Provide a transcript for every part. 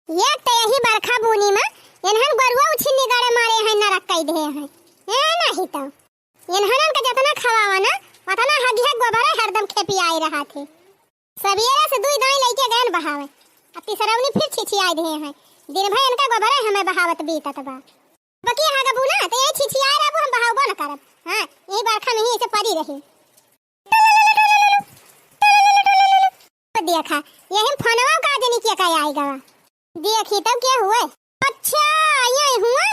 एक तो यही बरखा बुनी में इन्हन गरुआ उछिन्नी गाड़े मारे हैं नरक कई दे हैं ए नहीं तो इन्हन का जितना खवावा ना उतना हगिया गोबर हरदम खेपी आई रहा थे सवेरे से दुई दाई लेके गए बहावे अब तीसरवनी फिर छिछियाई दे हैं दिन भर इनका गोबर हमें बहावत बीतत बा बकी हागा बुना तो ये छिछियाई रहबो हम बहावबो न करब हां यही बरखा में ही ऐसे पड़ी रही देखा यही फोनवा का जनी के का आएगा देखी तब क्या हुआ अच्छा यही हुआ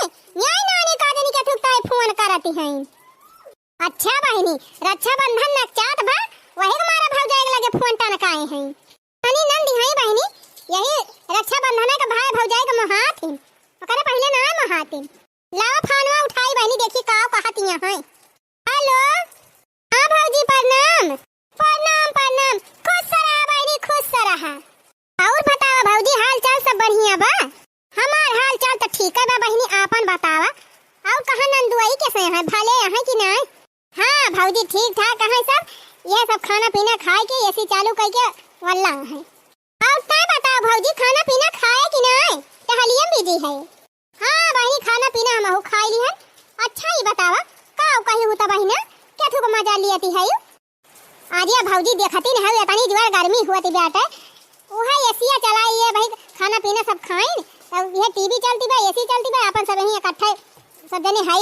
यही नानी का जनी के ठुकता है फोन करती हैं अच्छा बहनी रक्षाबंधन न चात बा वही हमारा भौजाई लगे फोन टनकाए हैं हनी नंदी है बहनी यही रक्षाबंधन का भाई भौजाई का महात है ओकरे पहले ना महात है ला फोनवा उठाई बहनी देखी का कहतियां हैं हेलो हां भौजी प्रणाम प्रणाम प्रणाम खुश रहा बहनी खुश रहा और बतावा भौजी हाल चाल सब बढ़िया बा हमार हाल चाल तो ठीक है बा बहनी आपन बतावा और कहां नंदुआई कैसे है भले है कि नहीं हां भौजी ठीक ठाक है सब ये सब खाना पीना खाए के एसी चालू करके वल्ला है और तय बताओ भौजी खाना पीना खाए कि नहीं टहलिए बिजी है हां बहनी खाना पीना हम खा ली है अच्छा ही बतावा का कही होता बहना क्या थू मजा लियाती है आज ये भौजी देखती नहीं है इतनी जोर गर्मी हुआ थी बेटा ओहा एसीया चलाई है भाई खाना पीना सब खाएं अब ये टीवी चलती बा एसी चलती बा अपन सब यही इकट्ठे सब जने है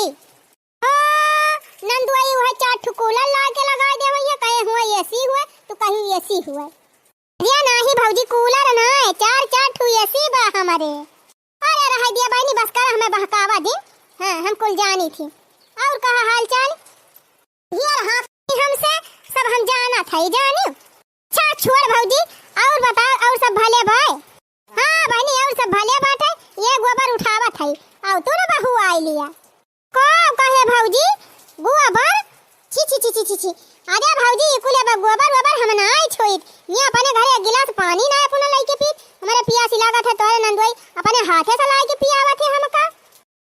नंदुआई वह चार ठुकूला ला के लगा दे भैया कहे हुआ एसी हुआ तो कहीं एसी हुआ दिया नहीं भौजी कूलर ना है चार चार ठू एसी बा हमारे अरे रह दिया भाई बस कर हमें बहकावा दे हां हम कुल जानी थी और कहा हाल चाल यार हां हमसे सब हम जाना था जानी अच्छा छोड़ भौजी और बता और सब भले भाई हां बहनी और सब भले बात है ये गोबर उठावत है और तू ना बहू आई लिया को कहे भौजी गोबर छी छी छी छी छी अरे भौजी कुले गोबर गोबर हम ना आई छोइत ये अपने घरे एक गिलास पानी ना अपन लेके पी हमारे पियासी लागत है तोरे नंदोई अपने हाथे से लाके पियावत है हमका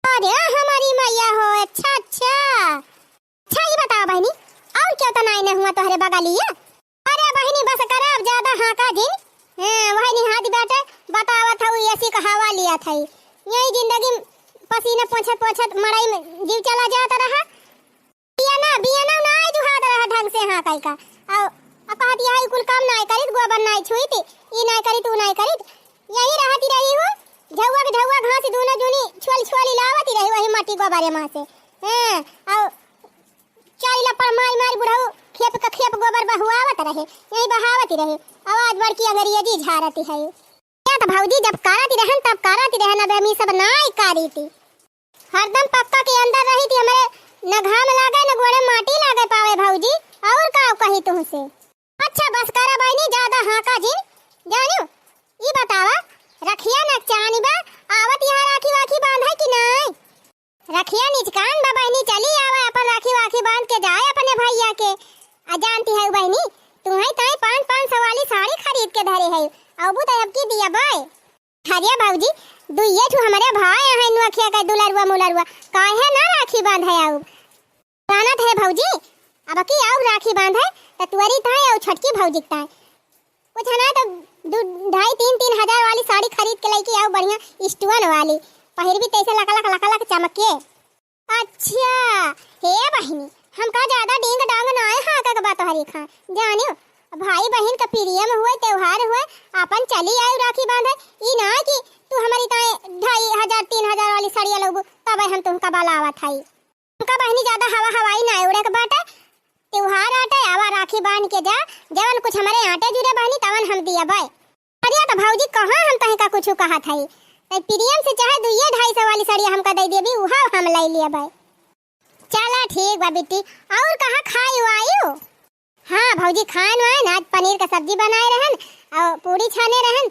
अरे हमारी मैया हो अच्छा अच्छा अच्छा ही बताओ बहनी और क्या तो नहीं हुआ तोहरे बगलिया अरे बहनी बस करब ज्यादा हां का दिन वही हाथ बैठे बतावत हूँ ऐसी का हवा लिया था यही जिंदगी पसीने पोंछत पोंछत मड़ाई में जीव चला जाता रहा बियाना ना जुहात रहा ढंग से हां कई का और कहत यही कुल काम नहीं करित गोबर नहीं छुईत ई नहीं करित उ नहीं करित यही रहती रही हो झौवा घास दोनों जुनी छोली लावती रही वही माटी गोबरे मां से और चारी लपड़ मार बुढ़ाऊ खेप गोबर बहुआवत रहे यही बहावती रहे आवाज बड़की अंग्रेजी झारती है क्या तो भौजी जब कराती रहन तब कराती रहन अब हम सब नाई करी थी हरदम पक्का के अंदर रही थी हमारे न घाम लागे न गोड़े माटी लागे पावे भौजी और का कही तुमसे अच्छा बस करा बहनी ज्यादा हां का जिन जानियो ई बतावा रखिया न चानी बा आवत यहां राखी वाखी बांधा कि नहीं रखिया निचकान बा बहनी चली आवे अपन राखी वाखी बांध के जाए अपने भैया के आ जानती है बहनी तुम्हें ताई 500 वाली साड़ी खरीद के धरे है अब तो अब की दिया भाई हरिया भौजी दुइये ठू हमारे भाई है नुखिया का दुलरवा मुलरवा काहे ना राखी बांधे आउ कानत है भौजी अब की आउ राखी बांधे त तुअरी ताई और छटकी भौजी ताई कुछ ना तो 2.5-3 हजार वाली साड़ी खरीद के लेके आउ बढ़िया स्टोन वाली पहिरबी तैसे लक चमके अच्छा हे बहनी हम का ज्यादा डेंग डांग ना है हां का बात हरी खां जानियो भाई बहन का प्रिय में हुए त्योहार हुए अपन चली आए राखी बांधे ई ना कि तू हमारी ताए 2.5-3 हजार वाली साड़ी लोग तब हम तुमका बलावत हई तुमका बहनी ज्यादा हवाई ना उड़े के बाटे त्योहार आटे आवा राखी बांध के जा जवन कुछ हमारे आटे जुड़े बहनी तवन हम दिया भाई अरे तो भौजी कहां हम तहे का कुछ कहा था तो प्रियम से चाहे 2.5 वाली साड़ी हमका दे देबी उहा हम ले लिया भाई चला ठीक बा बेटी और कहां खाई आयो हां भौजी खान आए ना आज पनीर का सब्जी बनाए रहन और पूरी छाने रहन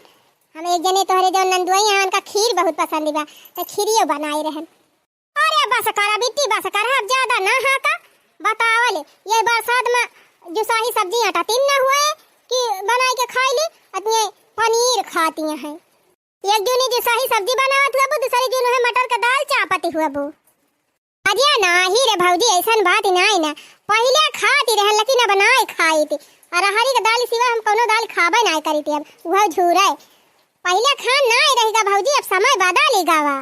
हम एक जने तोहरे जो नंदुआई हैं उनका खीर बहुत पसंद बा तो खीरियो बनाए रहन अरे बस करा बेटी बस कर अब ज्यादा ना हां का बतावले ये बरसात में जो शाही सब्जी आटा तीन ना हुए कि बनाए के खाई ली अपने पनीर खाती हैं एक जूनी जो शाही सब्जी बनावत हुआ दूसरी जून है मटर का दाल चापती हुआ वो अजिया नाही रे भौजी ऐसन बात नहीं ना पहले खाती रह लेकिन अब नहीं खाई थी और हरी का दाल सिवा हम कोनो दाल खाबे नहीं करी थी अब वह झूरा पहले खान ना रहेगा भौजी, अब समय बदलेगा वा।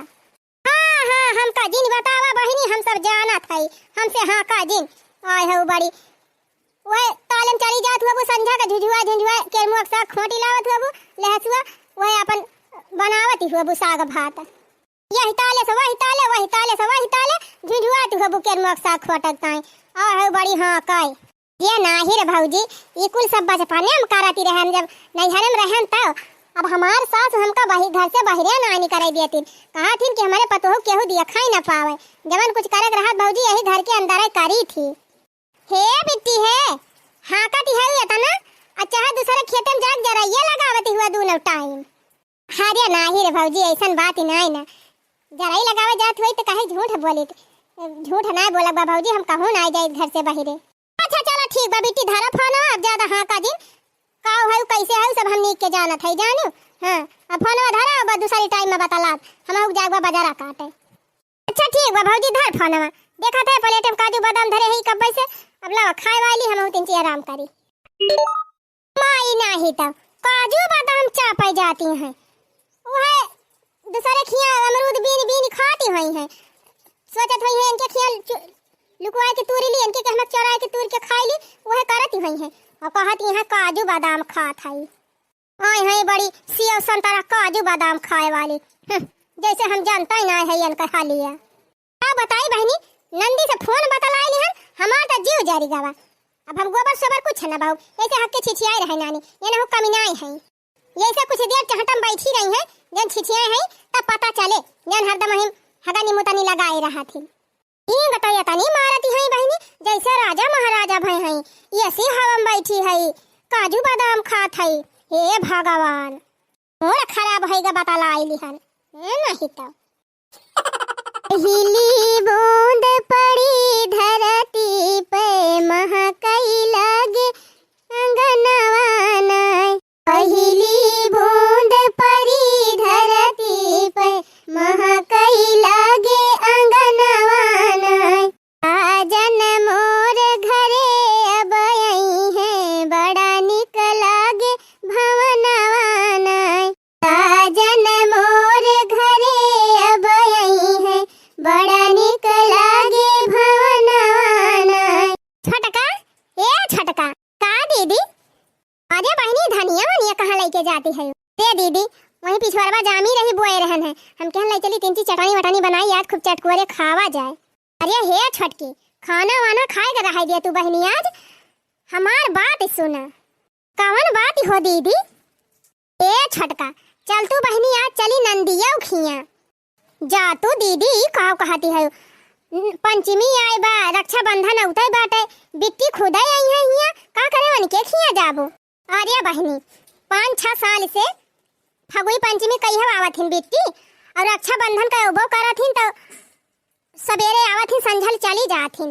हाँ हाँ हम का जिन बतावा बहिनी, हम सब जानत हई, हमसे हाँ का जिन आय हो बड़ी। वह तालम चली जात हुआ वो संझा का झुझुआ झुझुआ केरमुआ साग खोटी लावत हुआ वो लहसुआ, वह अपन बनावत हुआ वो साग भात। यही ताले से वही ताले, वही ताले से वही ताले झुझुआ हुआ वो केरमुआ साग खोटक ताई और हो बड़ी हाँ काय। ये नाही रे भौजी, ये कुल सब बचपने हम करती रहे, हम जब नैहर में रहन तब। अब हमार सास हमका वही घर से बाहरे ना निकल देती, कहा थी कि हमारे पतोह केहू दिया खाई ना पावे, जवन कुछ करक रहा भौजी यही घर के अंदर करी थी। हे बिट्टी है हाँ कती है ये तना, अच्छा है दूसरे खेत में जाग जरा ये लगावती हुआ दोनों टाइम। अरे नाही रे भौजी ऐसन बात ही नहीं ना, जरा ही लगावे जात हुई तो कहीं झूठ बोली, झूठ ना बोला बा भौजी, हम कहूँ ना जाए घर से बाहरे। अच्छा चलो ठीक बा बिट्टी धारा फोन अब ज्यादा हाँ का दिन का है कैसे है सब हम नीक के जानत है जानू। हां अब फोन धारा अब दूसरी टाइम में बतला हम लोग जाएगा बाजार काटे। अच्छा ठीक बा भौजी धर फोनवा, देखा था प्लेट में काजू बादाम धरे है कब से, अब ला खाए वाली हम तीन ची आराम करी। माई नहीं तब काजू बादाम चापाई जाती हैं, वह दूसरे खिया अमरूद बीन बीन खाती हुई हैं, सोचत हुई हैं इनके खिया लुकवा के तूरी ली, इनके कहमत चोरा के तूर के खाई ली, वह करती हुई हैं और कहती हैं काजू बादाम खात हई। आए हैं बड़ी सेव संतरा काजू बादाम खाए वाली, जैसे हम जानता ही ना है इनका हालिया। अब बताई बहनी नंदी से फोन बतलाई हम, हमार तो जीव जारी गवा। अब हम गोबर सोबर कुछ ना बहु ऐसे हक के छिछियाई रहे नानी, ये ना कमी नहीं है, ये से कुछ देर चहटम बैठी रही है जन छिछियाई है तब पता चले जन हरदम हम हगानी मुतानी लगाए रहा थी। ये बताया तनी मारती है बहनी जैसे राजा महाराजा भई है, ये सी हवा बैठी है काजू बादाम खात है। हे भगवान मोर खराब होएगा बतलाई लिहन नहीं तो। हिली बूंद पड़ी धरती पे महकई लगे अंगनवा नाय, पहिली बूंद पड़ी धरती पे महकई लगे अंगनवा नाय, आजन मोर घरे अब आई है बड़ा निक लागे भवनवा नाय, आजन मोर घरे अब आई है बड़ा निक लागे भवनवा नाय। छटका ए छटका का दीदी, अरे बहनी धनिया वनिया कहाँ लेके जाती है रे दीदी, वहीं पिछवाड़वा जामी रही बोए रहन है, हम कहन ले चली तीन ची चटनी वटनी बनाई याद खूब चटकुरे खावा जाए। अरे हे छटकी खाना वाना खाए कर रहा दिया तू बहनी, आज हमार बात सुना। कवन बात हो दीदी? ए छटका चल तू बहनी आज चली नंदिया उखिया जा तू दीदी काव कहती है, पंचमी आए बा रक्षाबंधन उतई बाटे, बिट्टी खुदाई आई है हिया का करे वन के खिया जाबो। अरे बहनी 5-6 साल से फगुई पंचमी कहिया आवत हिन बिट्टी और रक्षाबंधन का उबो करत हिन तो सवेरे आवत हिन संझल चली जात हिन,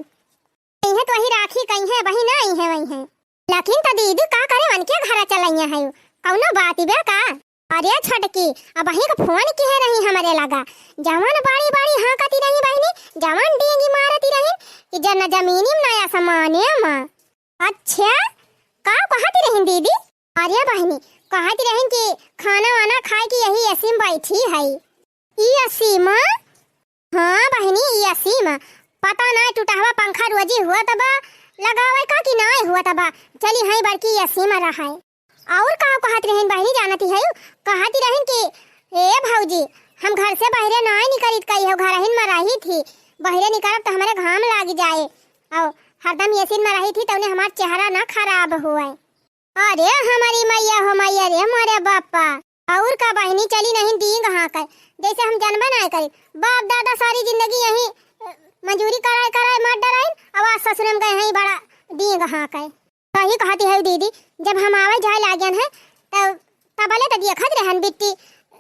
इहे तो वही राखी कहीं है वही नहीं है वही है, लेकिन तो दीदी का करे वन के घर चलैया है कौनो बात बे का। अरे छटकी अब वही का फोन की है नहीं हमारे लगा, जवान बाड़ी बाड़ी हाँ कती रही बहनी, जवान डेंगी मारती रही कि जन जमीनी में नया सामाने मां। अच्छा का कहती रही दीदी? अरे बहनी कहती रही कि खाना वाना खाए कि यही असीम बैठी है। ई असीमा? हाँ बहनी ई असीमा, पता ना टूटा हुआ पंखा रोजी हुआ तबा लगावे का कि नहीं हुआ तबा, चली है बड़की असीमा रहा है। और का कहती रही बहनी जानती है, कहती रही कि ए भौजी हम घर से बाहर नहीं निकलित कही हो, घर हिन में रही थी, बाहर निकलब तो हमारे घाम लग जाए और हरदम एसिन में रही थी तो उन्हें हमारा चेहरा ना खराब हुआ। अरे हमारी मैया हो मैया रे हमारे बापा, और का बहनी चली नहीं दी कहाँ कर, जैसे हम जन्म ना करे बाप दादा सारी जिंदगी यही मंजूरी कराए कराए मर डराइन, अब आज ससुर में गए हैं बड़ा दी कहाँ कर। वही कहती है दीदी जब हम आवे जाए लागन है तब तबले तो देखत रहन बिट्टी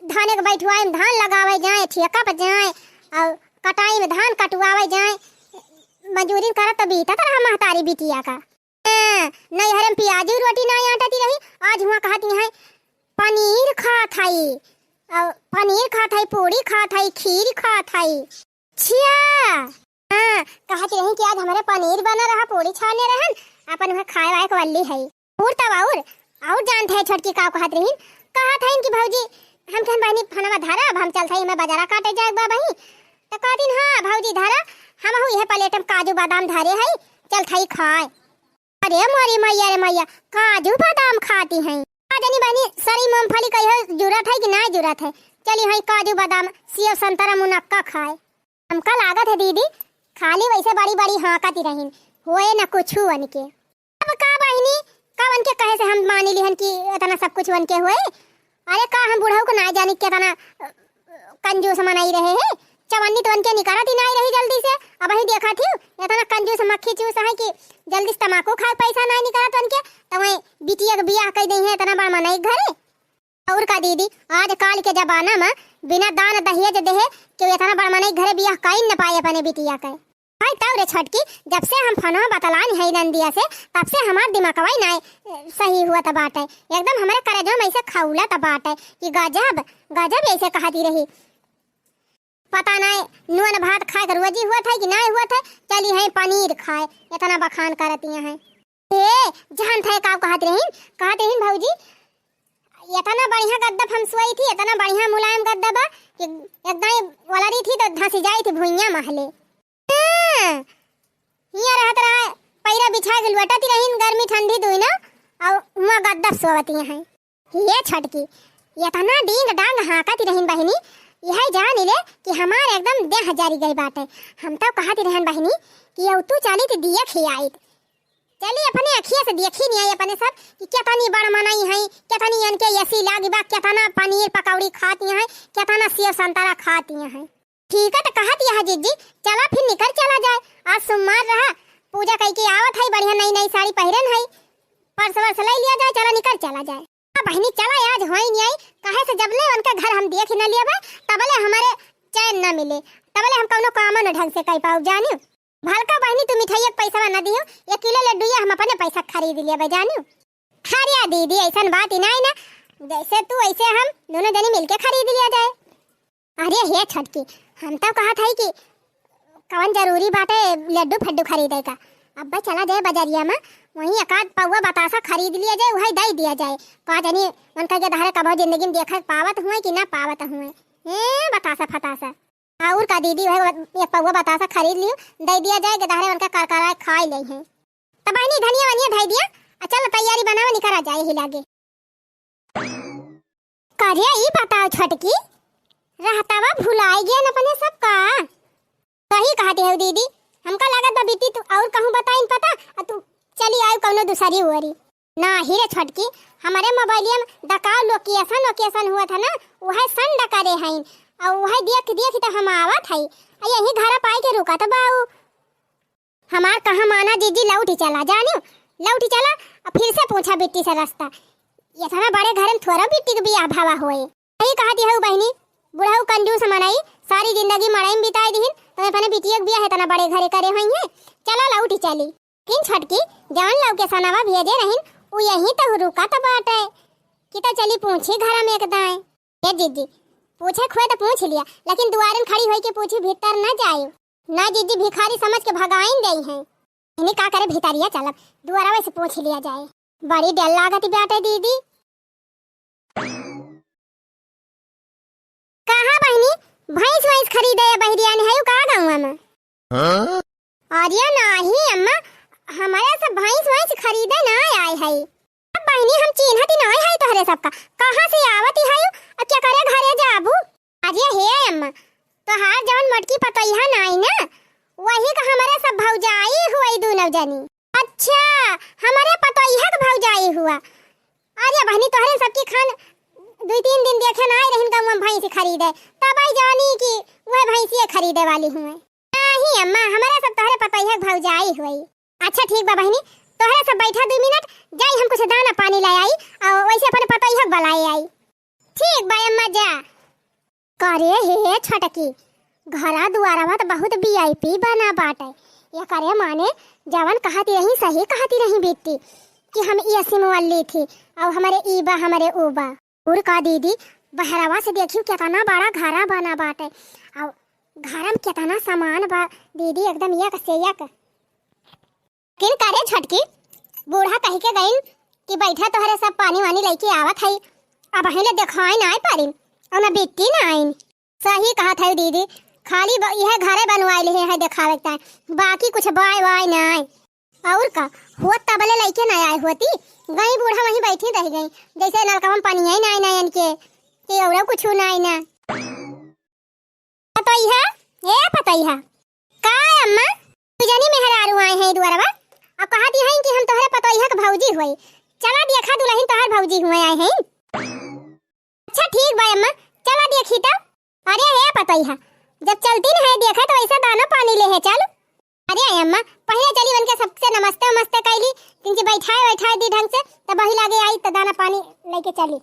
धाने के बैठवाए में धान लगावे जाए, ठेका पर जाए और कटाई में धान कटवावे जाए, मजूरी करत तो बीता तरह महतारी बिटिया का। नहीं हरम प्याजी रोटी नहीं आटाती रही, आज हुआ कहती है पनीर खात हई और पनीर खात हई, पूरी खात हई, खीर खात हई। छिया हाँ कहती रही कि आज हमारे पनीर बना रहा, पूरी छाने रहन, अपन में खाए वाए वाली है। और तब और जानते है छोटकी का कहत रही, कहत है कि भौजी हम कहन बहनी फनवा धारा अब हम चलथई मैं बाजारा काटे जाए बा बही तो कहतिन हां भौजी धारा हम हु यह प्लेट में काजू बादाम धारे हई चलथई खाए। अरे मोरी मैया रे मैया काजू बादाम खाती हैं जानी बहनी सारी मूंगफली कहियो जरूरत है कि ना जरूरत है चली हई काजू बादाम सेब संतरा मुनक्का खाए। हमका लागत है दीदी खाली वैसे बड़ी बड़ी हाकती रहीन होए ना कुछ वन के अब का बहनी का वन के कहे से हम मान लिहन कि इतना सब कुछ वन के होए। अरे का हम बुढ़ऊ को ना जानी कितना कंजूस मनाई रहे हैं चवन्नी तो उनके निकलत ही नहीं रही जल्दी से। अब ही देखा थी इतना कंजूस मक्खी चूस है कि जल्दी से तमाकू खा पैसा नहीं निकलत उनके तो वही बिटिया के बियाह कर दे है इतना बड़ा मनाई घरे। और का दीदी आज काल के जमाना में बिना दान दहेज देहे कि इतना बड़ा मनाई घरे बियाह कर न पाए अपने बिटिया के। भाई तब रे छटकी जब से हम फनवा बतलान है नंदिया से तब से हमार दिमागवा नहीं सही हुआ त बात है एकदम हमारे करेजो में ऐसे खौला त बात है कि गजब गजब ऐसे कहती रही पता नहीं नून भात खाए कर रोजी हुआ था कि नहीं हुआ था चली है पनीर खाए इतना बखान करती हैं। ए जान था का कहते रहीन भौजी इतना बढ़िया गद्दा हम सोई थी इतना बढ़िया मुलायम गद्दा बा कि एकदम वलरी थी तो धंसी जाई थी भुइया महले हिया रहत रहा पैरा बिछा के लुटाती रहीन गर्मी ठंडी दुई ना और हुआ गद्दा सोवती हैं। ये छटकी इतना डींग डांग हाकती रहीन बहनी यह जान ले कि हमार एकदम दे हजारी गई बात है। हम तो कहती रहन बहनी कि अब तू चली तो दिया खियाई चली अपने अखिया से देखी नहीं आई अपने सब कि कितनी बड़ मनाई है कितनी इनके ऐसी लागी बा कितना पनीर पकौड़ी खाती हैं कितना सेब संतरा खाती हैं। ठीक है तो कहती है जीजी चला फिर निकल चला जाए आज सोमवार रहा पूजा कई के आवत है बढ़िया नई नई साड़ी पहरन है पर्स वर्स ले लिया जाए चला निकल चला जाए। बहनी चला आज होई नहीं आई कहे से जबले उनका घर हम देख न लिया तबले हमारे चैन न मिले तबले हम कौनो काम न ढंग से कह पाऊ जानियो। भलका बहनी तू मिठाई एक पैसा न दियो 1 किलो लड्डू हम अपने पैसा खरीद लिया जानियो। खरिया दीदी ऐसा बात ही नहीं ना जैसे तू ऐसे हम दोनों जनी मिलके खरीद लिया जाए। अरे हे छटकी हम तो कहा था कि कौन जरूरी बात है लड्डू फड्डू खरीदे का अब चला जाए बाजारिया में वहीं एकाध पौवा बतासा खरीद लिया जाए वही दे दिया जाए का जानी उनका के धारे कबो जिंदगी में देखा पावत हुए कि ना पावत हुए बतासा फतासा और का दीदी वही एक पौवा बतासा खरीद लियो दे दिया जाए के धारे उनका करकरा खाई ले हैं तब बहनी धनिया वनिया धई दिया चल तैयारी बनावे निकरा जाए ही लागे। करिया ई बताओ छटकी रहतावा भुलाई गया न अपने सब का सही कहती है दीदी हमका लागत बा बेटी तू और कहूं बताइन पता तू चली आयु कौनो दूसरी हुआरी ना ही रे छटकी हमारे मोबाइलिया में डकाव लोकेशन हुआ था ना वह सन डकारे हैं और वह देख तो हम आवत है यही घर पाई के रुका था बाऊ हमार कहा माना जीजी लौटी चला जानियो लौटी चला और फिर से पूछा बेटी से रास्ता इतना बड़े घर में थोड़ा बेटी के बियाह भावा होए यही कहती है बहनी बुढ़ाऊ कंजूस मनाई सारी जिंदगी मड़ाई में बिताई दीन तो अपने बिटिया के बियाह इतना बड़े घरे करे हुई है चला लौटी चली किन छटकी जान लव के सनावा भेजे रहीन वो यहीं तो रुका तो बात है कि तो चली पूछी घर में एकदम ए जीजी पूछे खोए तो पूछ लिया लेकिन दुआरन खड़ी होई के पूछी भीतर न जाए ना जीजी भिखारी समझ के भगाइन गई हैं इन्हीं का करे भीतरिया चलब दुआरा वैसे पूछ लिया जाए बड़ी डर लागत बात है दीदी। कहाँ बहनी भैंस खरीदे बहरिया ने है का गाँव में अरे नहीं अम्मा हमारे सब भैंस खरीदे ना आए है अब बहनी हम चिन्हती नहीं है तोहरे सबका कहाँ से आवती है अब क्या करे घरे जाबू अरे हे अम्मा तो हार जवन मटकी पतैया नहीं ना वही का हमारे सब भौजाई हुई दोनों जनी अच्छा हमारे पतैया का भौजाई हुआ। अरे बहनी तोहरे सबकी खान 2-3 दिन देखे ना आई रहीन गाँव में भैंस खरीदे तब आई जानी कि वह भैंसिया खरीदे वाली हुए नहीं अम्मा हमारे सब तोहरे पतैया का भौजाई हुई। अच्छा ठीक बा बहनी तोहरे सब बैठा 2 मिनट जाई हम कुछ दाना पानी ले आई और वैसे अपने पतैया बलाई आई ठीक बा अम्मा जा। करे हे छटकी घरा दुआरा में तो बहुत वीआईपी बना बाटे ये करे माने जवन कहती रही सही कहती रही बेटी कि हम ये सिमवल्ली थी और हमारे ईबा हमारे ऊबा और का दीदी बहरावा से देखियो कितना बड़ा घरा बना बाटे और घर में कितना सामान बा दीदी एकदम एक से एक किन करे छटकी बूढ़ा कह के गई कि बैठा तोहरे सब पानी वानी लेके आवत है अब अहिले देखाई ना पारी और ना बिकती ना आइन। सही कहा था दीदी, खाली यह घरे बनवाइले है देखावे ता, बाकी कुछ बाय वाय ना आए। और का होत तबले लइके ना आए होती, गई बूढ़ा वहीं बैठी रह गई, जैसे नलका में पानी आई ना नयन के और कुछ ना आई ना। पतैया ए पतैया का अम्मा तू जानी मेहरारू आए हैं दुआरवा, अब कहा दी हैं कि हम तोहरे पतैया के भौजी होई, चला देखा दुल्हन तोहर भौजी हुए आए हैं। अच्छा ठीक बा अम्मा, चला देखी तो। अरे हे पतैया, जब चलती न है देखा तो ऐसा दाना पानी ले है चल। अरे अम्मा पहले चली बन के सबसे नमस्ते नमस्ते कैली, तिनके बैठाए दी ढंग से, तब वही लागे आई तो दाना पानी लेके चली।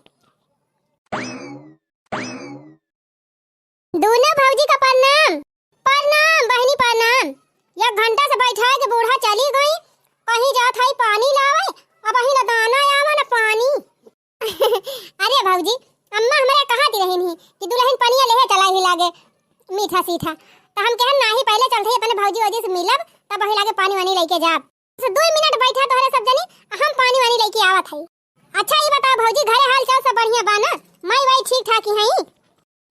दोनों भौजी का प्रणाम। प्रणाम बहनी प्रणाम। एक घंटा से बैठा के बूढ़ा चली गई, कहीं जात है पानी लावे, अब वही ना दाना आवा ना पानी। अरे भौजी अम्मा हमारे कहा दी रही कि दुल्हन पनिया ले चला ही लागे मीठा सीठा, तो हम कहन नाही पहले चलते अपने भौजी वजी से मिलब, तब वही लागे पानी वानी लेके जाब। तो 2 मिनट बैठा तोहरे सब जनी, हम पानी वानी लेके आवत हई। अच्छा ये बता भौजी घरे हाल चाल सब बढ़िया बा ना? माई वाई ठीक ठाक ही हई?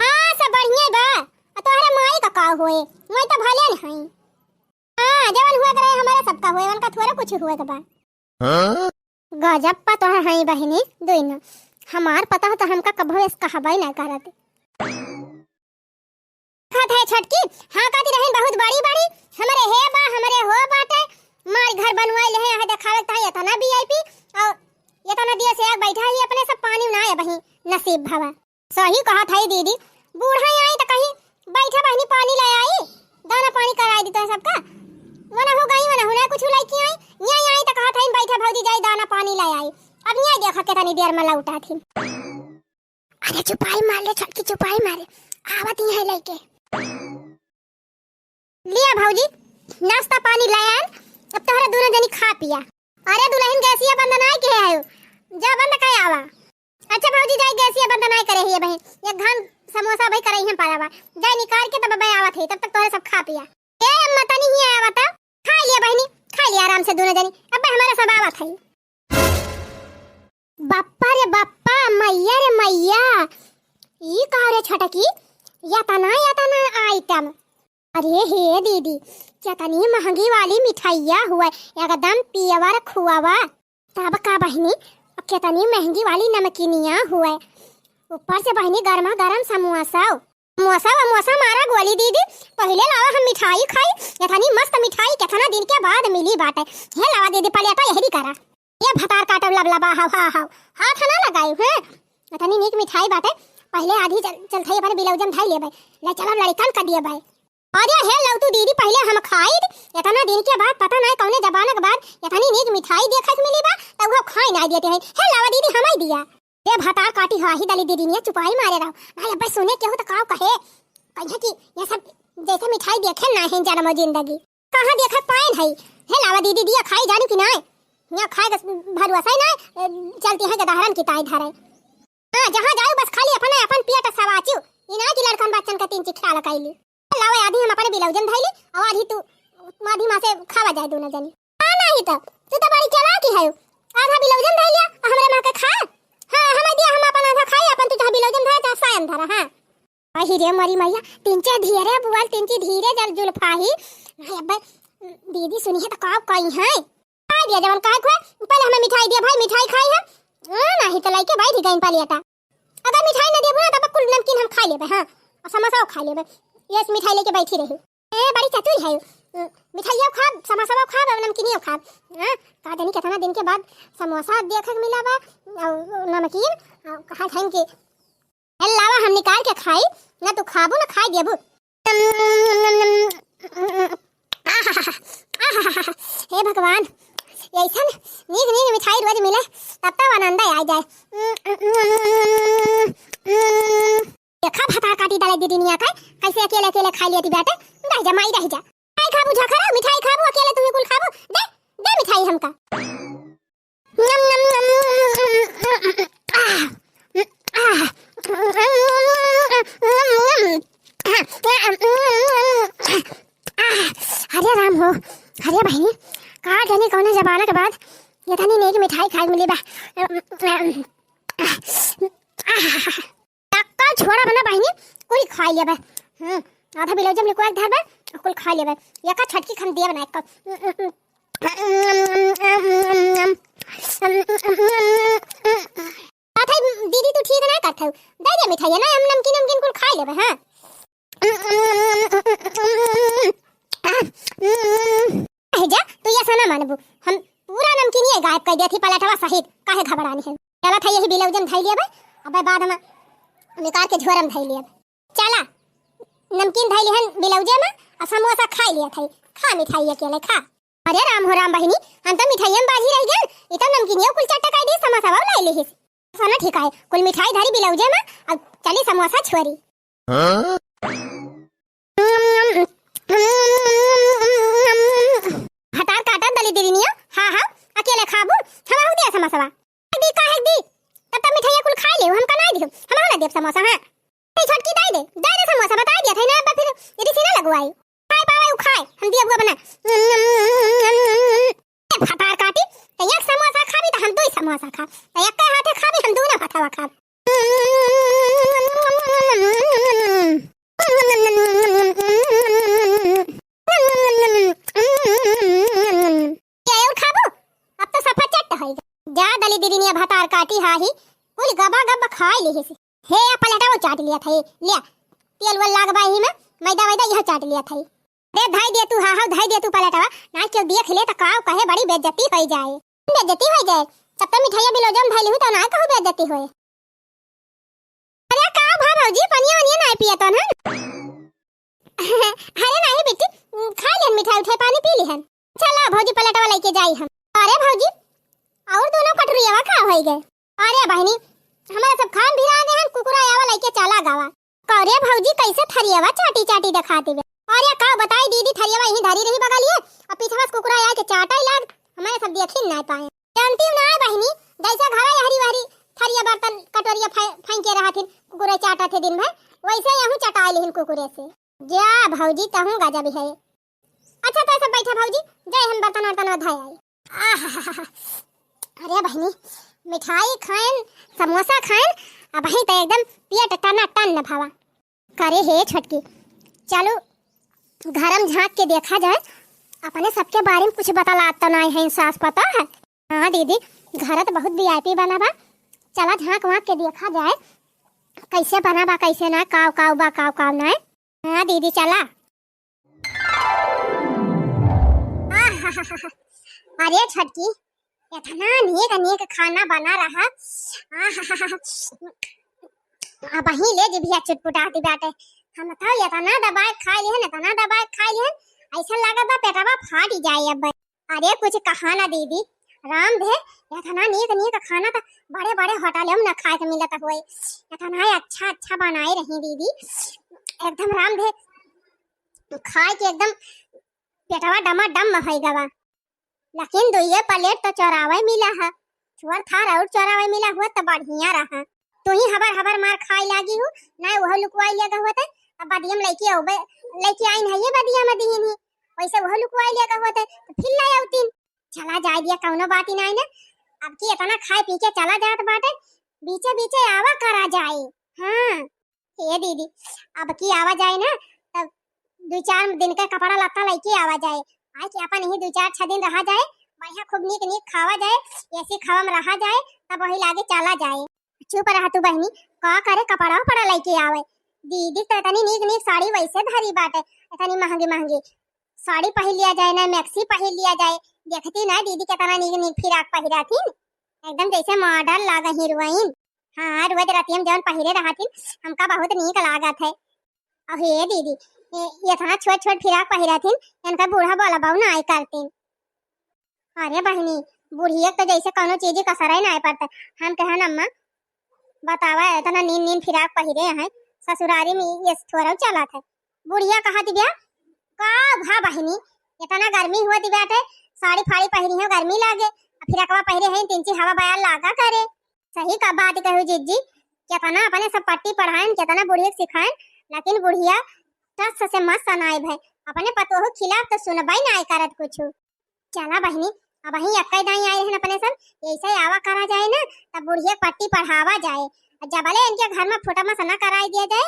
हां सब बढ़िया बा। तोहरे माई का का होए? माई तो भले न हई। हां जवन हुआ करे हमारे सबका होए, उनका थोड़ा कुछ हुए के बा। हां गजब पा तोहर हई बहनी दोनों, हमार पता हो तो हमका कभो इस कहबाई ना करत। खात है छटकी हां काती रहन बहुत बड़ी बड़ी, हमरे हे बा हमरे हो बाटे, मार घर बनवाई ले है देखावे ता ये तना वीआईपी, और ये तना दिया से एक बैठा ही अपने सब पानी ना आए बही नसीब भवा। सही कहा था दीदी, बूढ़ा आई तो कहीं बैठा बहनी पानी ले आई, दाना पानी कराई दी तो सबका, वना हो गई वना होना कुछ लइकी आई, न्याय आई तो कहा था बैठा भौजी जाई दाना पानी ले आई, अब न्याय देखा के तनी देर में लौटा थी। अरे चुपाई मार ले छटकी चुपाई मारे, आवत ही है लइके। लिया भौजी नाश्ता पानी ले आन, अब तोहरा दोनों जनी खा पिया। अरे दुल्हन गैसिया बंद नाय के आयो, जा बंद काय आवा। अच्छा भौजी जाई गैसिया बंद नाय करे ही बहन, एक घन समोसा भाई करई हम पारावा, जाई निकाल के तब बे आवत है, तब तक तोहरे सब खा पिया। ए अम्मा तनी ही आवत, खा लिया बहनी खा लिया आराम से दोनों जनी, अब हमारा सब आवत है। बाप्पा रे बाप्पा मैया रे मैया, ई का रे छटकी या तना आइटम। अरे हे दीदी कितनी महंगी वाली मिठाइया हुआ, एकदम पियवर खुआवा, तब का बहनी कितनी महंगी वाली नमकीनिया हुआ, ऊपर से बहनी गर्मा गर्म समोसा समोसा मारा गोली दीदी। पहले लावा हम मिठाई खाई, इतनी मस्त मिठाई कितना दिन के बाद मिली बाटे। हे लावा दीदी पलेटा यही करा, ये भतार काटब लबलबा हाव हाथ ना लगाई है, इतनी नीक मिठाई बाटे। पहले आधी चलथई अपन बिलौजन धाई लेबै, ले चलब लड़कन का दिए भाई। अरे हे लौतू दीदी पहले हम खाई, इतना दिन के बाद पता नहीं कौने जमाना के बाद इतनी नीक मिठाई देखत मिली बा, तब वो खाई ना देते हैं। हे लावा दीदी हमाई दिया, ए भतार काटी हाही दली दीदी ने चुपाई मारे रहो भाई। अब सुने के हो तो काव कहे कहे कि ये सब जैसे मिठाई देखे ना है जन्म जिंदगी, कहां देखे पाए है। हे लावा दीदी दिया खाई जानू कि नहीं, या खाए भरवसा ना चलती है गदहरन की ताई धरे। हां जहां जाऊ बस खाली अपन पेट सवाचू, इना की लड़कन बच्चन का 3 चिट्ठा लकाईली। लावा आधी हम अपने बिलौजन धाईली, और आधी तू आधी मां से खावा जाए दोनों जनी। हां नहीं तो तू तो बड़ी चालाकी है, आधा बिलौजन धाई लिया हमरे मां के खा। हां हम दिया हम अपन आधा खाई, अपन तू जहां बिलौजन धाई ता सायन धरा। हां अहि रे मरी मैया, 3 धीरे बुआल 3 धीरे जल जुल्फाही। अब दीदी सुनी है तो काव कई है आ दिया जवन काहे को, पहले हमें मिठाई दिया भाई, मिठाई खाई है नहीं तो लाइके भाई गई पालियाटा। अगर मिठाई न देबो ना तब कुल नमकीन हम खा लेबे। हां और समोसा खा लेबे, ये मिठाई लेके बैठी रही। ए बड़ी चतुर है, मिठाइया खा समोसा खा नमकीनियो खा। हां का जानी कितना दिन के बाद समोसा देखे के मिला बा और नमकीन, कहा था कि लावा हम निकाल के खाई ना, तू खाबो ना खाई देबो। हे भगवान ऐसा नीक नीक मिठाई रोज मिले तब तक आनंद आ जाए। देखा भता काटी डाले दीदी निया का कैसे अकेले अकेले खा लेती बेटे। रह जा माई रह जा, मिठाई खाबू झखरा मिठाई खाबू अकेले तुम्ही कुल खाबू, दे दे मिठाई हमका। अरे राम हो, अरे बहनी का जाने कौन जमाना के बाद ये तनी नेक मिठाई खाई मिली बा। टक्का छोड़ा कुल खा लिया बे। आधा बिलौजम लिखवा धर बे कुल खा लिया बे। एका छटकी खन दिया बना एक आथा दीदी तू ठीक ना करथौ दे दे मिठाई ना हम नमकीन नमकीन कुल खा लेबे। हां जा तू ये सना मानबू हम पूरा नमकीन ये गायब कर दिया थी पलटवा सहित काहे घबरानी है। चला था यही बिलौजम धाई लिया बे अबे बाद हम निकाल के झोरम धाई लिया। चला नमकीन धाई लिहन बिलौजे में और समोसा खा लिया थई। खा मिठाई अकेले खा। अरे राम हो राम बहिनी हम तो मिठाई में बाजी रह गए इतना नमकीन ये कुल चट्टा काई दी समोसा वाला लाई लेहिस सना ठीक है कुल मिठाई धारी बिलौजे में अब चली समोसा छोरी। हटार काटा दली दिनिया हां हां अकेले खाबू हम हो दिया समोसा दी काहे दी तब मिठाई कुल खा ले हम कना दी हम ना देब समोसा। हां ए छटकी दे दे समोसा बता दिया था ना फिर यदि से ना लगवाई खाए पावे उ खाए हम दिया बुआ बना हटार काटी तो एक समोसा खाबी तो हम दो समोसा खा तो एक हाथे खाबी हम दोनों हाथवा खा। जा दली दीदी भातार काटी हाही कुल गबा गब खाई लेहिस। हे पलटा वो चाट लिया था ले तेल वल लागबा ही में मैदा वैदा यह चाट लिया था। रे धाई दे तू हां धाई दे तू पलटा ना क्यों देख ले त काव कहे बड़ी बेइज्जती हो जाए। बेइज्जती हो जाए तब तो मिठाई बिलौजम धाई लेहु त ना कहू बेइज्जती होए। अरे का भौजी पनिया वनिया ना पिया तो ना अरे नहीं बेटी खा ले मिठाई उठाई पानी पी लिहन। चला भौजी पलटा लेके जाई हम। अरे भौजी और दोनों कटोरियावा खा होई गए। अरे बहनी हमारा सब खान भी आ गए हैं कुकुरायावा लेके चला गावा। अरे भौजी कैसे थरियावा चाटी चाटी दिखाते वे। अरे का बताई दीदी थरियावा यही धरी रही बगलिए और पीछे बस कुकुराया के चाटा ही लाग हमारे सब देखिन ना पाए। जानती ना बहनी जैसे घरा हरी हरी थरिया बर्तन कटोरिया फेंक के रहा थे कुकुरे चाटा थे दिन भर वैसे यहूं चटाई लेहिन कुकुरे से। जा भौजी तहूं गजब है। अच्छा तो सब बैठा भौजी जय हम बर्तन वर्तन धाई आई। अरे बहनी मिठाई खाएं समोसा खाएं अब ही तो एकदम पेट टना टन भावा करे हे छटकी। चलो घरम झांक के देखा जाए अपने सबके बारे में कुछ बतला तो नहीं है सास पता है। हाँ दीदी घर तो बहुत वीआईपी बना बा चला झांक वाँक के देखा जाए कैसे बना बा कैसे ना काव काव बा काव ना। हाँ दीदी चला। अरे छटकी इतना नेक खाना बना रहा अब ही ले जिभिया चुटपुटाती बाटे। हम था इतना दबाए खा लिए ना इतना दबाए खा लिए ऐसा लगा था पेटवा फाट ही जाए अब। अरे कुछ कहा ना दीदी राम भे इतना नेक खाना था बड़े बड़े होटलों में ना खाए के मिलता हुए इतना अच्छा बनाए रही दीदी एकदम राम भे खाए के एकदम पेटवा डमा डम हो गवा। लेकिन दुइये प्लेट तो चौरावे मिला है चोर था और चौरावे मिला हुआ तो बढ़िया रहा। तू ही हबर मार खाई लागी हूँ ना वह लुकवाई लगा हुआ था अब बदियम लेके आई नहीं ये बदिया में दीन ही वैसे वह लुकवाई लगा हुआ था तो फिर ला आउतीन। चला जाए दिया कौनो बात ही नहीं ना अब की इतना खाए पी के चला जात बाटे बीचे बीचे आवा करा जाए। हाँ ये दीदी अब की आवा जाए ना तब 2-4 दिन का कपड़ा लत्ता लेके आवा जाए आज कि अपन ही 2-4-6 दिन रहा जाए बढ़िया खूब नीक खावा जाए ऐसे खावा में रहा जाए तब वही लागे चला जाए। चुप रहा तू बहनी का करे कपड़ा पड़ा लेके आवे दीदी तो इतनी नीक साड़ी वैसे धरी बाटे इतनी महंगी साड़ी पहन लिया जाए ना मैक्सी पहन लिया जाए देखती ना दीदी कितना नीक फिराक पहिरा थी एकदम जैसे मॉडल लागा हीरोइन। हाँ रोज रातियम जौन पहिरे रहा थी हमका बहुत नीक लागत है। अब ये दीदी ये इतना छोट फिराक पहिरा थी इनका बूढ़ा बोला बहु ना आई करती। अरे बहनी बुढ़िया तो जैसे कोनो चीज का सराय ना पड़ता हम कहन अम्मा बतावा इतना नीन फिराक पहिरे हैं ससुरारी में ये थोड़ा चला था बुढ़िया कहा दिव्या का भा बहनी इतना गर्मी हुआ दिव्या थे साड़ी फाड़ी पहनी है गर्मी लागे फिरकवा पहरे हैं 3 हवा बयान लागा करे। सही का बात कहू जीजी कितना अपने सब पट्टी पढ़ाएं कितना बुढ़िया सिखाएं लेकिन बुढ़िया टस से मत सनाए भाई अपने पतोह खिलाफ तो सुनबाई ना करत कुछ। चला बहनी अब वही अक्का दाई आए हैं अपने सब ऐसे आवा करा जाए ना तब बुढ़िया पट्टी पढ़ावा जाए जबले इनके घर में फुटा मसना कराई दिया जाए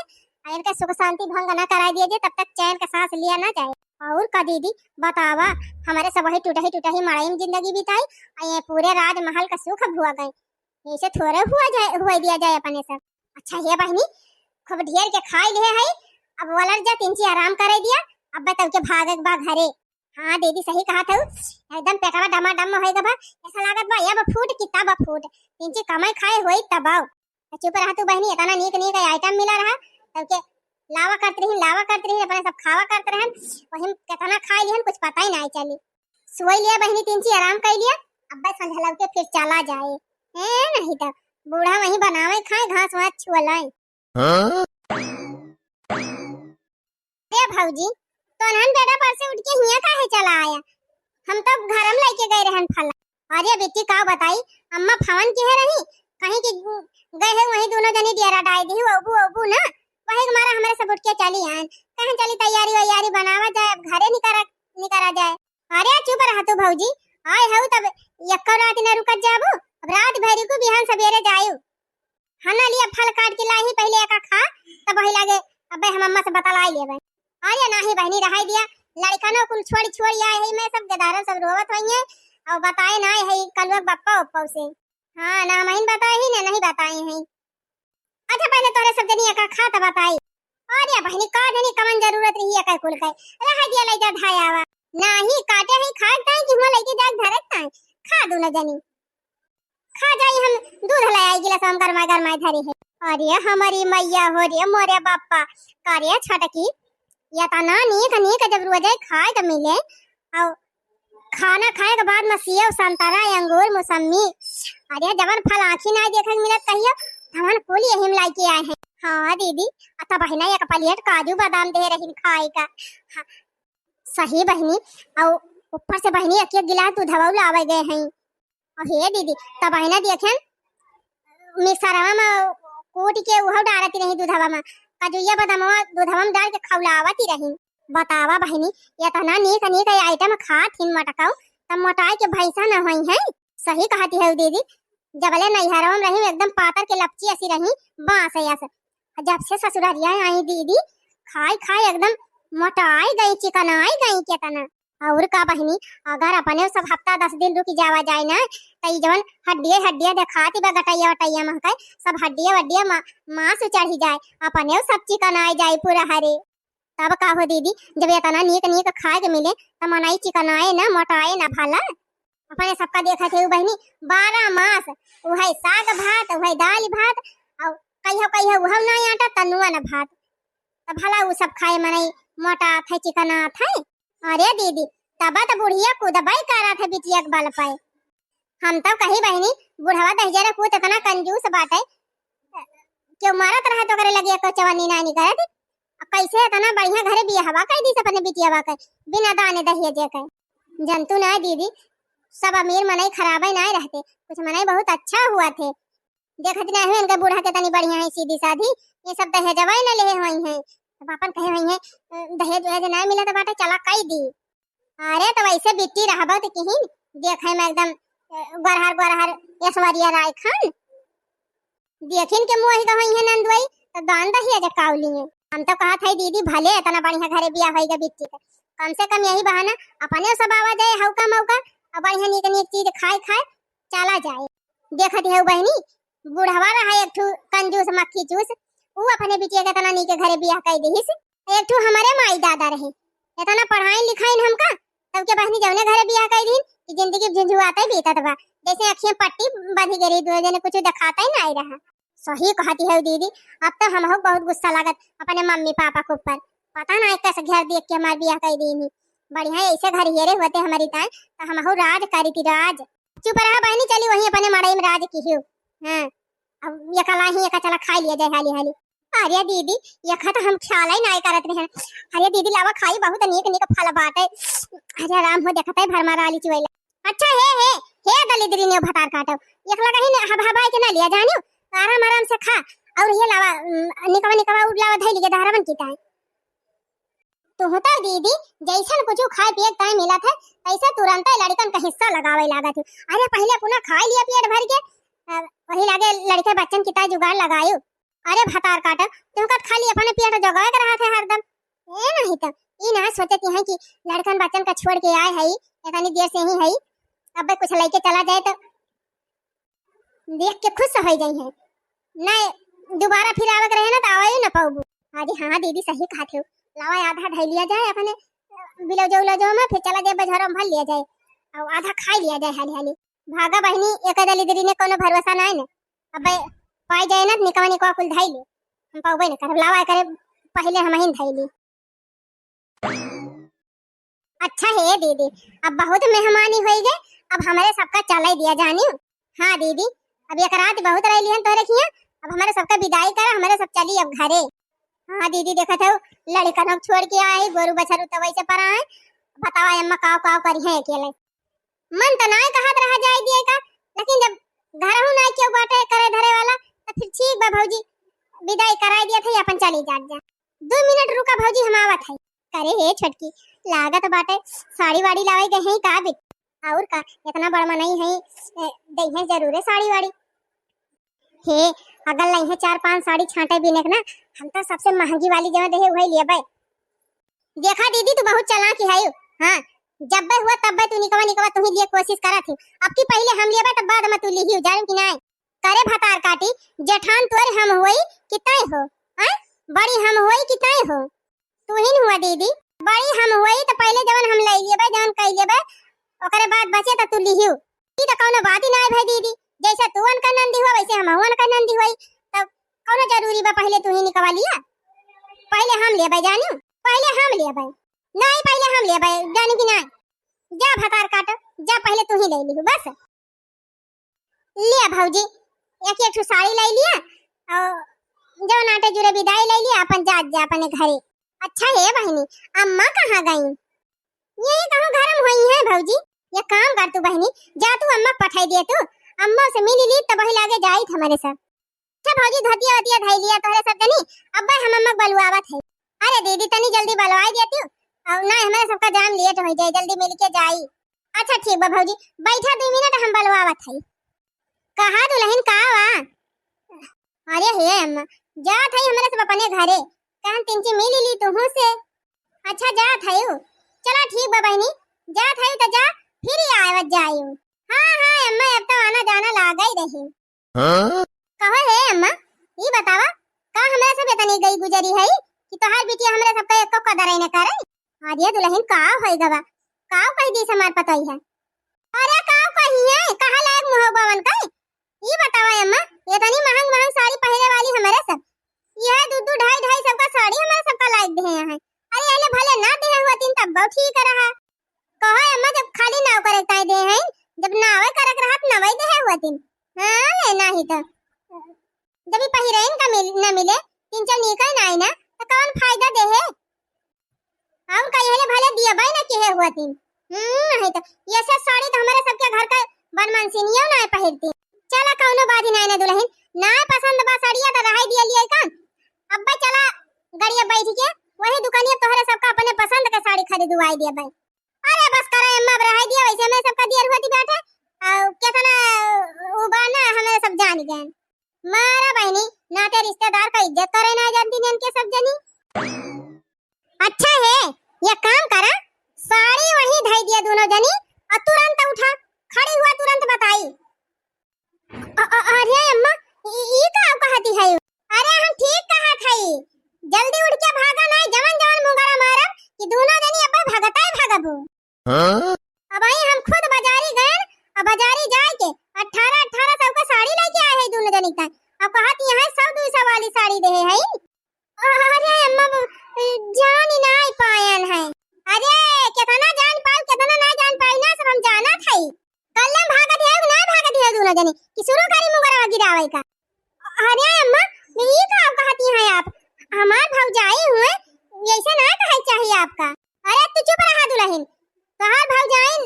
इनका सुख शांति भंग न करा दिए तब तक चैन का सांस लिया ना जाए। और का दीदी बतावा, हमारे सब वही टूटा ही मड़ाई में जिंदगी बिताई, ये पूरे राजमहल का सुख भुआ गए, ऐसे थोड़े हुआ दिया जाए अपने सब। अच्छा ये बहनी खूब ढेर के खाई ले है, अब वलर जा तिनची आराम करे दिया, अब बताओ के भागक बा घरे। हाँ दीदी सही कहा था, एकदम पेटवा डमाडम होएगा बा, ऐसा लागत बा या फूट किताब फूट तिनची कमाई खाए होई तबाव। चुप रहा तू बहनी, इतना नीक आइटम मिला रहा तब के लावा करते रही अपने सब खावा करते रहन, वही कितना खाई लिहन कुछ पता ही नहीं चली। सोई लिया बहनी तिनची आराम कर लिया, अब बस संझलव के फिर चला जाए है नहीं तो बूढ़ा वहीं बनावे खाए घास वास छुअलाए। अरे भौजी तो नहन बेटा पर से उठ के हिया काहे चला आया, हम तो घर में लेके गए रहन फला। अरे बेटी का बताई अम्मा फवन की है रही कहीं की गए हैं, वहीं दोनों जनी डेरा डाल दी ओबू ना, वही हमारा हमारे सब उठ के चली आए, कहीं चली तैयारी बनावा जाए, अब घरे निकरा जाए। अरे चुप रहा तू भौजी, आए हऊ तब यक्का रात न रुकत जाबू, अब रात भरी को बिहान सवेरे जायू। हना लिया फल काट के लाई पहले एका खा, तब वही लागे अब हम अम्मा से बतलाई लेबे। अरे नाही बहनी रहाई दिया, लड़कनों कुल छोड़ी आए है, मैं सब गदारन सब रोवत होई है और बताए ना है कलवा बप्पा उप्पा से। हां ना महीन बताए ही ना नहीं बताए हैं। अच्छा पहले तोरे सब जनी का खा तब बताई। अरे बहनी का जनी कमन जरूरत रही है कई कुल कई रह दिया ले जा ढायावा नाही काटे है खा ताई कि हम लेके जा धरत ताई खा दू न जनी खा जाई, हम दूध ले आई गिलास हम गरमाई धरी है। अरे हमारी मैया हो रे मोरे बाप्पा कार्य छटकी या तना नीक जब रोज खाए तो मिले और खाना खाए के बाद में सेब संतरा अंगूर मौसमी, अरे जवन फल आँखी ना देखे मिलत कहियो हमन कुल यही लाई के आए हैं। हाँ दीदी अता बहिना एक प्लेट काजू बादाम दे रही खाए का। हाँ, सही बहनी और ऊपर से बहनी एक गिलास दूधवा लावे गए हैं। और हे दीदी तब बहिना देखें मिक्सरवा में कूट के उहो डालती रही दूधवा में, काजूया बादामवा दूधवा में डाल के खौलावती रही। बतावा बहनी ये तना नीक आइटम खाथिन मटकाऊ तब मोटाई के भैंसा न होई है। सही कहती है दीदी, जबले नैहरवा में रही एकदम पातर के लपची ऐसी रही बांस ऐसे, जब से ससुरारिया आई दीदी खाए एकदम मोटाई गई चिकनाई गई के तना। और का बहनी अगर अपने सब हफ्ता 10 दिन रुक जावा जाए ना तो जवन हड्डियां दिखाती बा गटैया वटैया महकाए सब हड्डियां मांस चढ़ी जाए, अपने सब चिकनाई जाए पूरा हरे। तब का हो दीदी जब इतना नीक खाए के मिले तो मनाई चिकनाए ना मोटाए ना भला। अपने सबका देखा थे बहनी 12 मास वही साग भात वही दाल भात और कहियो वह ना आटा तनुआ न भात, तो भला वो सब खाए मनाई मोटा थे चिकना थे। अरे दीदी तबा तो बुढ़िया कूदबाई करा था बिटिया के बल पाए, हम तो कही बहनी बुढ़वा दहजरा कूद इतना कंजूस बाटे क्यों मारत रहा तो करे लगे को चवन्नी नानी करत कैसे इतना बढ़िया घरे बियाहवा कर दी अपने बिटियावा के बिना दाने दहेजे के। जंतु ना दीदी सब अमीर मनाई खराबे नहीं रहते, कुछ मनाई बहुत अच्छा हुआ थे। देखत ना है इनका बूढ़ा के तनी बढ़िया है सीधी साधी, ये सब दहेजवा ही न ले हुई है, पापन कहे हुई है दहेज नहीं मिला तो बाटे चला कई दी। अरे तो वैसे बिट्टी रहबो तो कहीं देखे में एकदम गरहर ऐश्वर्या राय खान देखिन के मोही गई है नंदुई तो दान दहिया जे कावली है। हम तो कहा था दीदी भले इतना बढ़िया घरे बिया होएगा बिट्टी के, कम से कम यही बहाना अपने सब आवा जाए हौका मौका और बढ़िया नीक चीज खाए चला जाए। देखत है बहनी बुढ़वा रहा एक ठू कंजूस मक्खी चूस, वो अपने बिटिया के तना नीके घरे बियाह कर दीस। एक ठू हमारे माई दादा रहे इतना पढ़ाई लिखाई हमका तब के बहनी जौने घरे बियाह कर दी कि जिंदगी झुझुआता ही बीतत बा, जैसे अखियां पट्टी बंधी गई दो जने कुछ दिखाता ही नहीं रहा। सही कहती है दीदी, अब तो हम बहुत गुस्सा लागत अपने मम्मी पापा के ऊपर, पता ना कैसे घर देख के हमारे बियाह कर दी बढ़िया ऐसे घर हेरे होते हमारी ताए तो हम राज करी थी राज। चुप रहा बहनी चली वही अपने मड़ई में राज की हूँ। हाँ अब ये कला ही एक चला खा लिया जाए हाली हाली। अरे दीदी ये तो हम ख्याल ही नहीं करत रहे। अरे दीदी लावा खाई बहुत नीक फल बाटे, अरे आराम हो देखता है भरमा राली चुवेला। अच्छा हे दलिद्री ने भतार काटो एक लगा ही हवाई के ना लिया जानियो आराम से खा और ये लावा निकवा उड़लावा धैली के धारावन की ताई तो होता दीदी जैसन कुछ खाए पिए टाइम मिला था ऐसा तुरंत लड़कन का हिस्सा लगावे लागत है। अरे पहले पुनः खा लिया पेट भर के वही लागे लड़के बच्चन की ताई जुगाड़ लगायो। अरे भतार काट तुमका खाली अपने पेट जगाए कर रहा थे हरदम। ए नहीं तो ई ना सोचती है कि लड़कन बच्चन का छोड़ के आए है इतनी देर से ही है, अब कुछ लेके चला जाए तो देख के खुश हो जाई है, नहीं दोबारा फिर आवत रहे ना तो आवे ना पाऊबू। अरे हाँ दीदी सही कहते हो, लावा आधा ढाई लिया जाए अपने बिलौजो में, फिर चला जाए बाजार में भर लिया जाए और आधा खा लिया जाए हाली हाली। भागा बहनी एक दली दरी ने कोनो भरोसा ना है ना, अब पाई जाए ना निकवा निकवा कुल धाई ले हम पाऊबे ना कर लावा करे पहले हम ही धाई ली। अच्छा है दीदी अब बहुत मेहमानी हो गए, अब हमारे सबका चला दिया जानी। हाँ दीदी अब एक रात बहुत रह ली तोरे किया, अब हमारे सबका विदाई करा, हमारे सब चली अब घरे। हाँ दीदी देखा था लड़का लोग छोड़ के आए गोरू बछरू तो वैसे पर आए, बताओ अम्मा काव काव करी है अकेले। मन तो ना कहत रहा जाए दिए का, लेकिन जब घर हूं ना क्यों बाटे करे धरे वाला तो फिर ठीक बा भौजी विदाई करा दिया था अपन चली जा। 2 मिनट रुका भौजी हम आवत है। करे हे छोटकी लागत बाटे साड़ी वाड़ी लावे गए हैं का बिट, और का इतना बड़ा नहीं है दे है जरूर है साड़ी वाड़ी। हे अगर नहीं है 4-5 साड़ी छांटे बिने ना, हम तो सबसे महंगी वाली जगह दे वही लिए भाई। देखा दीदी तू बहुत चालाक है। हां जब बे हुआ तब बे तू निकवा निकवा तू ही लिए कोशिश करा थी, अब की पहले हम लिए तब बाद में तू ली ही जान कि नहीं। करे भतार काटी जेठान तोर हम होई कितने हो, हैं बड़ी हम होई कितने हो, तू ही हुआ दीदी बड़ी हम होई तो पहले जवन हम ले लिए जवन कह लिए ओकरे बाद बचे तो तू लिहियो ई तो कोनो बात ही ना है भाई दीदी, जैसे तू अनका नंदी हो वैसे हम अनका नंदी होई, तब कोनो जरूरी बा पहले तू ही निकवा लिया। पहले हम ले भाई जानी, पहले हम ले भाई नहीं पहले हम ले भाई जानी कि नहीं। जा भतार काट जा पहले तू ही ले ली बस। लिया भौजी एक एक साड़ी ले लिया और जो नाटे जुरे विदाई ले लिया अपन जा अपने घरे। अच्छा है बहनी अम्मा कहाँ गई, ये कहाँ घर में हुई है भौजी। ये काम कर तू बहनी जा तू अम्मा पठाई दिए, तू अम्मा से मिली ली तब ही लागे जाई हमारे साथ। अच्छा भौजी धोतिया वतिया धाई लिया तोरे सब जनी, अब हम अम्मा बलवावत है। अरे दीदी तनी जल्दी बलवाई देती और ना हमारे सबका जाम लेट हो जाए जल्दी मिल के जाई। अच्छा ठीक बा भौजी बैठा 2 मिनट हम बलवावत है। कहा दुल्हन का वा, अरे हे अम्मा जा थई हमारे सब अपने घरे कहन तिनची मिली ली तू से। अच्छा जा थई चला ठीक बा बहनी जा थई तो जा फिर ही आवत जाई। हां अम्मा अब तो आना जाना लागा ही रही। हां कहो है अम्मा ये बतावा का हमरा सब इतनी गई गुजरी है कि तोहार बिटिया हमरा सब का एको कदर ही न करे। अरे दुल्हन का होई गवा का कह दी समार पतई है, अरे का कही है कहा लायक मुहब्बवन का ये बतावा अम्मा इतनी महंग साड़ी पहने वाली हमारे सब यह 2-2 सबका साड़ी हमारे सबका लायक दे है। अरे अले भले ना दे हुआ तीन तब बहुत ठीक रहा। कहो अम्मा जब खाली नाव करे ताई दे हैं, जब नावे करक रहत नवई दे हुआ तीन। हां ले नहीं तो जब ही पहिरेन का न मिले तीन चार निकल ना ना तो कौन फायदा दे है। हम कहिले भले दिया भाई ना के हुआ तीन नहीं तो ये सब साड़ी तो हमारे सबके घर का बनमानसिनियो ना पहिरती। चला कौनो बात नहीं ना दुल्हन ना पसंद बा साड़िया तो रहाई दिया लिए का, अब चला गड़िया बैठ के वही दुकानिया तोहरे सबका अपने पसंद का साड़ी खरीदवाई दिया भाई। अरे बस करे अम्मा रहाई दिया वैसे मैं सबका दियर हुआ थी बैठे और कितना उबाना हमें सब जान गए। मारा बहनी नाते रिश्तेदार का इज्जत करे ना जानती ने इनके सब जनी। अच्छा है ये काम करा साड़ी वही ढाई दिया दोनों जनी और तुरंत उठा खड़ी हुआ तुरंत बताई। अरे अम्मा ये का कहती है, अरे हम ठीक कहा थई जल्दी उठ के भागा ना जवन जवन मुंगरा मारा कि दोनों जनी अब भागता ही भागबो। हां अब आई हम खुद बाजारी गए और बाजारी जाए के 18 सब का साड़ी लेके आए हैं दोनों जनी का, अब कहती है 100-200 वाली साड़ी दे है। अरे अम्मा जान ही नहीं पायन है, अरे कितना जान पाई कितना ना जान पाई ना सब हम जाना थई कल भागत है ना भागत है दोनों जनी कि शुरू करी मुंगरा गिरावे का। अरे अम्मा ये का कहती है आप हमार भौजाई हुए ऐसे ना कहे चाहिए आपका। अरे तू चुप रहा दुल्हन तोहार भौजाई,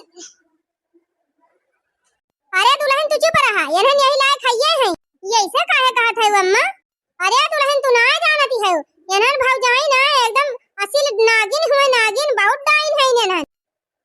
अरे दुल्हन तू चुप रहा इन्हन यही लायक है ये ऐसे काहे कहत है अम्मा। अरे दुल्हन तू ना जानती है इन्हन भौजाई ना एकदम असल नागिन हुए नागिन बहुत डाइन है इन्हन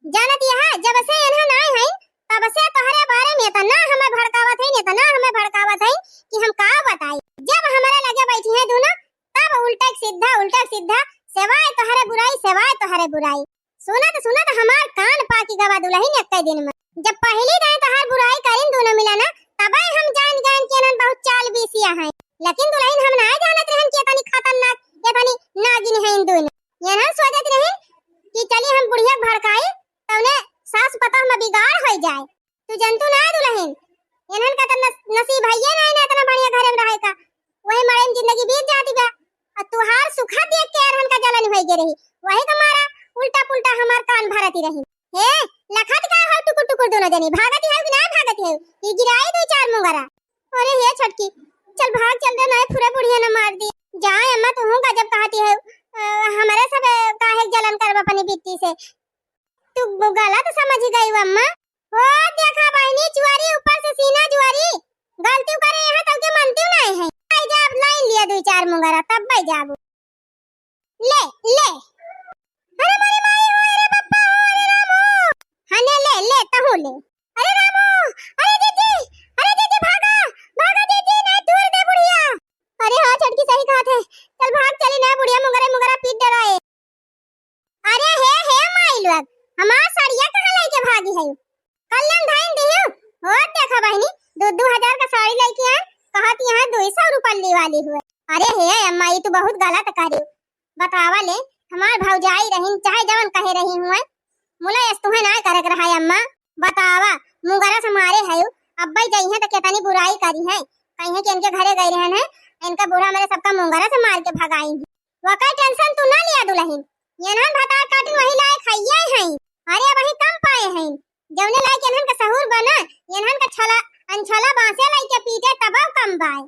जानती है। जब से इन्हन आए हैं तब से तोहरे बारे में इतना हमें भड़कावत है कि हम का बताई। जब हमारे लगे बैठी है दोनों, तब उल्टा सीधा सेवाए तो हरे बुराई। सुना तो हमार कान पाकी गवा दुलही ने कई दिन में। जब पहली दाई तो हर बुराई करिन दोनों मिलाना, तबे हम जान के नन बहुत चाल बीसिया है। लेकिन दुल्हन हम ना जानत रहन कि तनी खतरनाक ये तनी नागिन है इन दोनों। ये ना सोचत रहन कि चली हम बुढ़िया भड़काई तौने सास पता हम बिगाड़ हो जाए। तू जनतु ना दुल्हन इनन का त नसीब है ये ना इतना बढ़िया घर में रहे का, वही मारे में जिंदगी बीत जाती बा। और तुहार सुखा देख के अरहन का जलन होई गे रही, वही का मारा उल्टा पुल्टा हमार कान भरती रही। हे लखत का है टुकुर टुकुर दोनों जनी भागती है कि ना भागती है, ये गिराई दो चार मुंगरा। अरे हे छटकी चल भाग चल दे, नहीं पूरा बुढ़िया न मार दी। जाए अम्मा तू हूं गजब कहती है, हमारे सब काहे जलन करब अपनी बिट्टी से। तू गलत समझ गई अम्मा। ओ देखा बहनी जुआरी ऊपर से सीना जुआरी गलती करे यहां तक के मनती नहीं है। आई जाब लाइन लिया दो चार मुंगरा तब भाई जाबू ले ले। अरे मारी माई हो रे पप्पा हो रे रामू, हने ले तहु ले। अरे रामू अरे दीदी भागा दीदी नहीं दूर दे बुढ़िया। अरे हां छटकी सही कहा थे, चल भाग चली ना बुढ़िया मुंगरा पीट डराए। अरे हे माई लोग हमार साड़िया कहां लेके भागी है, कल्याण धाइन दियो। और देखा बहनी 2-2 हजार का साड़ी लेके आ, कहत यहां 200 रुपया ले वाली हुए। अरे हे अम्मा ये तो बहुत गलत करी, बतावा ले हमार भौजाई रही चाहे जवन कहे रही हुए मुला तुहे ना करक रहा है अम्मा। बतावा मुंगरा से मारे है अब्बा जई है तो कितनी बुराई करी है, कहीं है कि इनके घरे गई रहन है, इनका बुढ़ा मेरे सबका मुंगरा से मार के भगाई है। वका टेंशन तू ना लिया दुल्हन, यनहन भाता काटी वही लाए खाइए हैं। अरे वही कम पाए हैं जौने लायक इन्हन का सहूर बना, इन्हन का छला अनछला बांसे लायक पीटे तब कम बाय।